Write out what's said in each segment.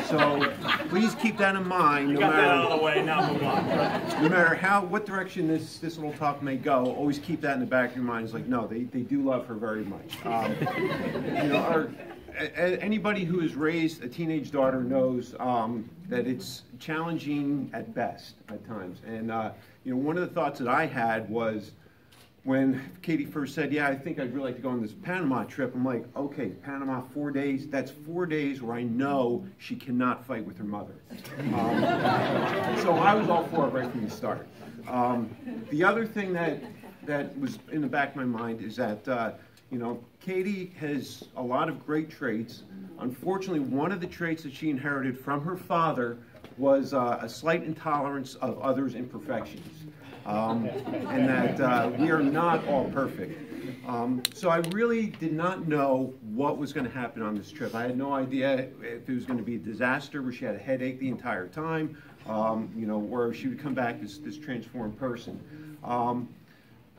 So please keep that in mind. You got that out of the way, now move on. No matter what direction this little talk may go, always keep that in the back of your mind. It's like, no, they do love her very much. You know, anybody who has raised a teenage daughter knows that it's challenging at best at times. And you know, one of the thoughts that I had was when Katie first said, yeah, I think I'd really like to go on this Panama trip. I'm like, okay, Panama, 4 days. That's 4 days where I know she cannot fight with her mother. So I was all for it right from the start. The other thing that was in the back of my mind is that you know, Katie has a lot of great traits. Unfortunately, one of the traits that she inherited from her father was a slight intolerance of others' imperfections. And that we are not all perfect. So I really did not know what was going to happen on this trip. I had no idea if it was going to be a disaster where she had a headache the entire time, you know, or she would come back this transformed person.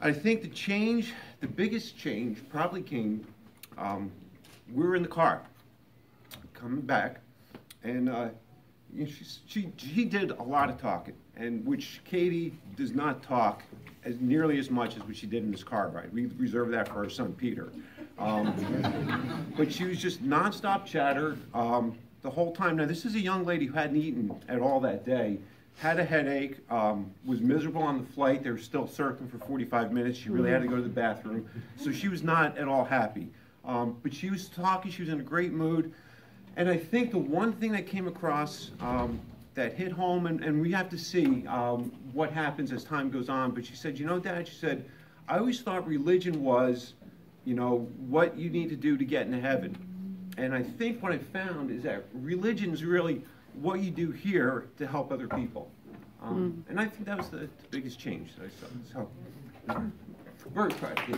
I think the biggest change probably came, we were in the car coming back, and you know, she did a lot of talking, and which Katie does not talk nearly as much as what she did in this car ride. We reserved that for our son Peter. But she was just nonstop chatter the whole time. Now this is a young lady who hadn't eaten at all that day, had a headache, was miserable on the flight. They were still circling for 45 minutes. She really had to go to the bathroom. So she was not at all happy. But she was talking, she was in a great mood. And I think the one thing that came across that hit home, and we have to see what happens as time goes on, but she said, you know, Dad, she said, I always thought religion was, you know, what you need to do to get into heaven. And I think what I found is that religion is really what you do here to help other people. And I think that was the biggest change that I saw. So, very proud of you.